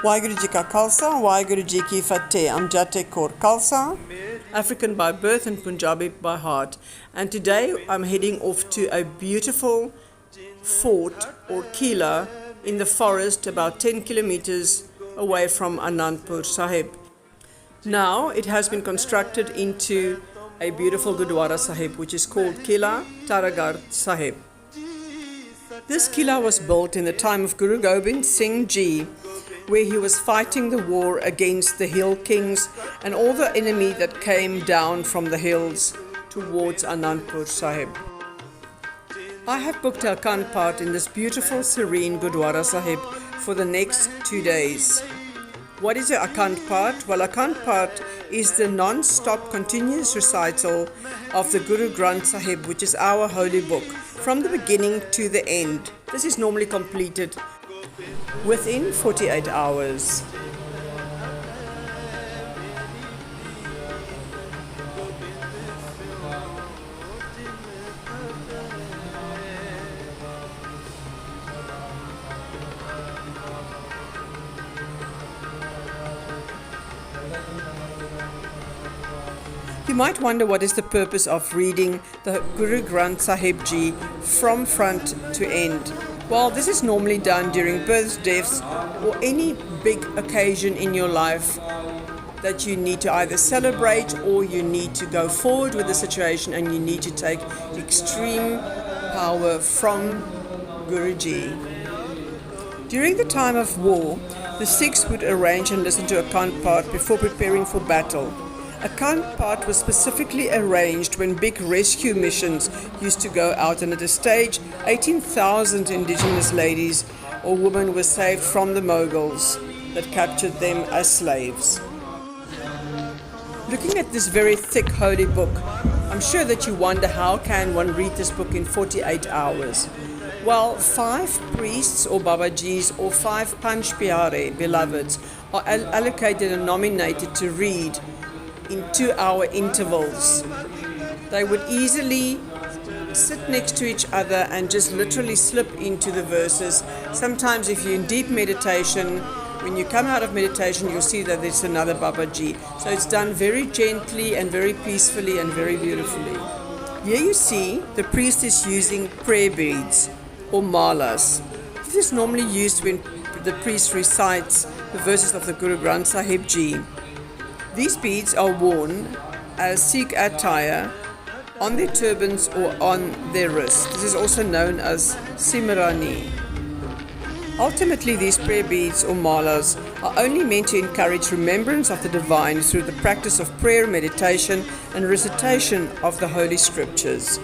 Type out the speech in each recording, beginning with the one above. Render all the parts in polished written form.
Waheguru Ji Ka Khalsa, Waheguru Ji Ki Fateh. I'm Jate Kaur Khalsa, African by birth and Punjabi by heart. And today I'm heading off to a beautiful fort or Qila in the forest about 10 kilometers away from Anandpur, Sahib. Now it has been constructed into a beautiful Gurdwara Sahib which is called Qila Taragarh Sahib. This Qila was built in the time of Guru Gobind Singh Ji, where he was fighting the war against the hill kings and all the enemy that came down from the hills towards Anandpur Sahib. I have booked a Akhand Path in this beautiful serene Gurdwara Sahib for the next 2 days. What is a Akhand Path? Well, Akhand Path is the non-stop continuous recital of the Guru Granth Sahib, which is our holy book, from the beginning to the end. This is normally completed within 48 hours. You might wonder what is the purpose of reading the Guru Granth Sahib Ji from front to end. Well, this is normally done during births, deaths, or any big occasion in your life that you need to either celebrate or you need to go forward with the situation and you need to take extreme power from Guruji. During the time of war, the Sikhs would arrange and listen to Akhand Path before preparing for battle. Akhand Path was specifically arranged when big rescue missions used to go out, and at a stage 18,000 indigenous ladies or women were saved from the Mughals that captured them as slaves. Looking at this very thick holy book, I'm sure that you wonder how can one read this book in 48 hours. Well, 5 priests or Babajis or 5 Panch Pyare, beloveds, are allocated and nominated to read in 2-hour intervals. They would easily sit next to each other and just literally slip into the verses. Sometimes if you're in deep meditation, when you come out of meditation, you'll see that there's another Babaji. So it's done very gently and very peacefully and very beautifully. Here you see the priest is using prayer beads or malas. This is normally used when the priest recites the verses of the Guru Granth Sahib Ji. These beads are worn as Sikh attire on their turbans or on their wrists. This is also known as Simrani. Ultimately, these prayer beads or malas are only meant to encourage remembrance of the divine through the practice of prayer, meditation, and recitation of the Holy Scriptures.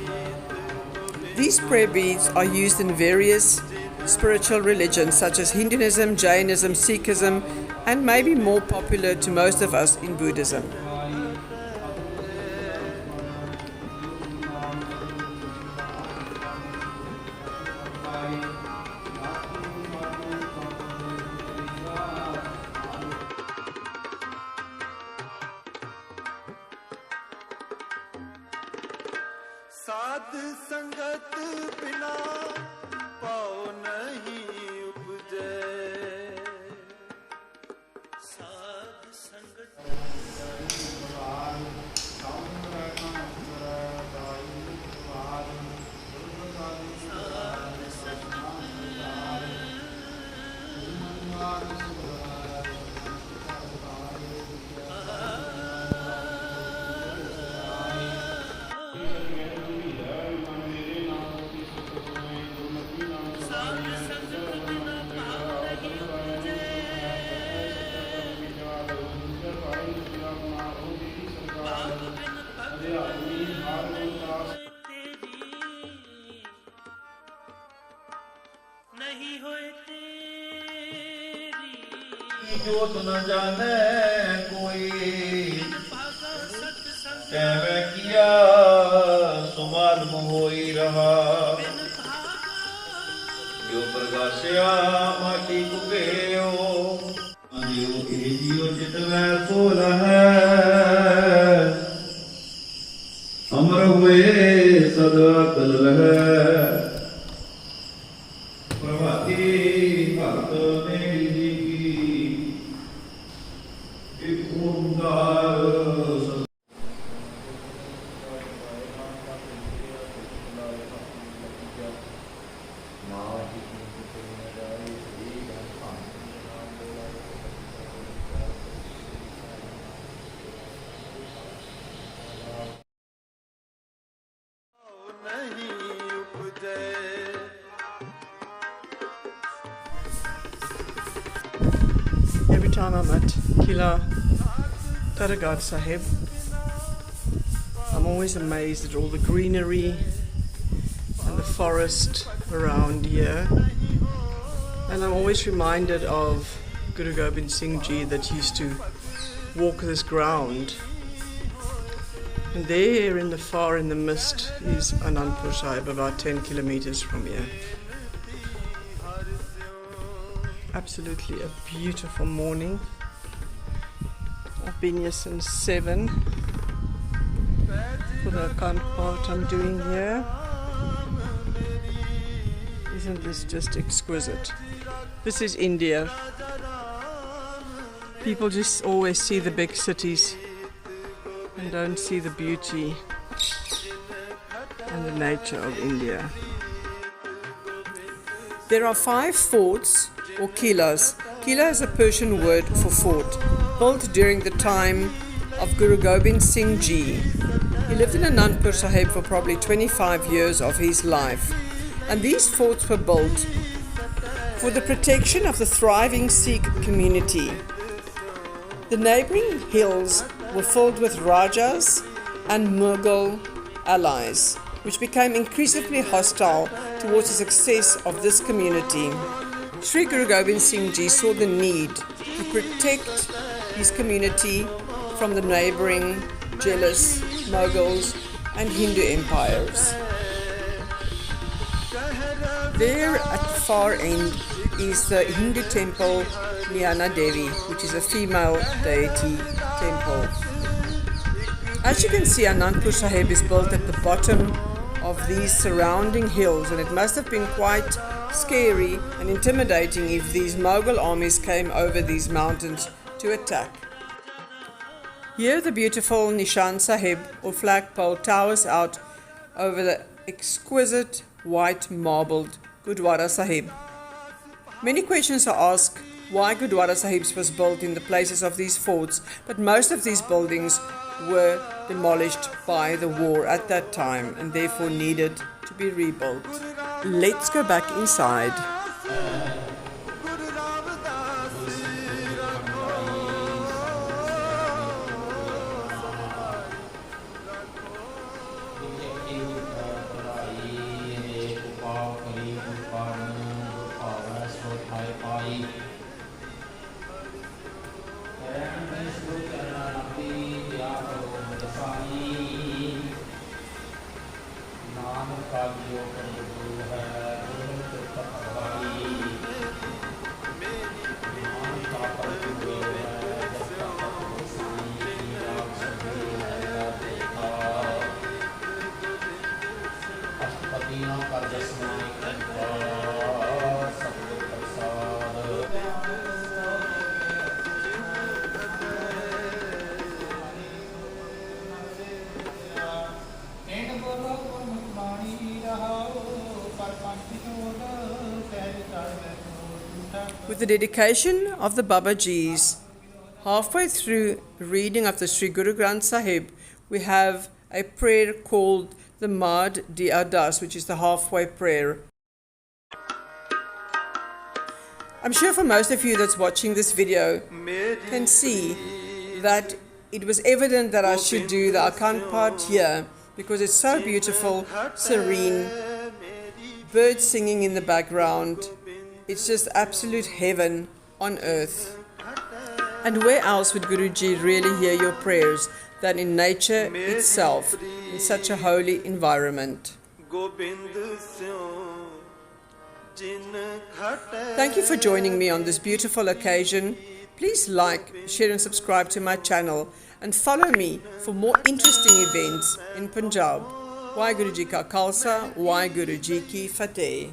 These prayer beads are used in various spiritual religions such as Hinduism, Jainism, Sikhism, and maybe more popular to most of us in Buddhism. साध संगत बिना पाओ नहीं उपजे साध संगत जोत न जाने कोई कहवे किया सुमाल मोई रहा जो प्रकाशया माटी कुबेयो जियो जियो चितवै सोल है अमर हुए सदा कल है प्रभाती भक्त मेरी जी की time I'm at Qila, Taragarh Sahib, I'm always amazed at all the greenery and the forest around here. And I'm always reminded of Guru Gobind Singh Ji that used to walk this ground. And there in the far in the mist is Anandpur Sahib, about 10 kilometers from here. Absolutely a beautiful morning. I've been here since 7 for the account part I'm doing here. Isn't this just exquisite? This is India. People just always see the big cities and don't see the beauty and the nature of India. There are 5 forts or Qilas. Qila is a Persian word for fort, built during the time of Guru Gobind Singh Ji. He lived in Anandpur Sahib for probably 25 years of his life, and these forts were built for the protection of the thriving Sikh community. The neighbouring hills were filled with Rajas and Mughal allies, which became increasingly hostile towards the success of this community. Shri Guru Gobind Singh Ji saw the need to protect his community from the neighbouring jealous Mughals and Hindu empires. There at the far end is the Hindu temple Naina Devi, which is a female deity temple. As you can see, Anandpur Sahib is built at the bottom of these surrounding hills, and it must have been quite scary and intimidating if these Mughal armies came over these mountains to attack. Here the beautiful Nishan Sahib or flagpole towers out over the exquisite white marbled Gurdwara Sahib. Many questions are asked why Gurdwara Sahibs was built in the places of these forts, but most of these buildings were demolished by the war at that time and therefore needed to be rebuilt. Let's go back inside. With the dedication of the Babajis, halfway through reading of the Sri Guru Granth Sahib, we have a prayer called the Mad Di Ardas, which is the halfway prayer. I'm sure for most of you that's watching this video can see that it was evident that I should do the Akhand part here because it's so beautiful, serene, birds singing in the background. It's just absolute heaven on earth. And where else would Guruji really hear your prayers than in nature itself, in such a holy environment? Thank you for joining me on this beautiful occasion. Please like, share and subscribe to my channel and follow me for more interesting events in Punjab. Waheguru Ji Ka Khalsa, Waheguru Ji Ki Fateh.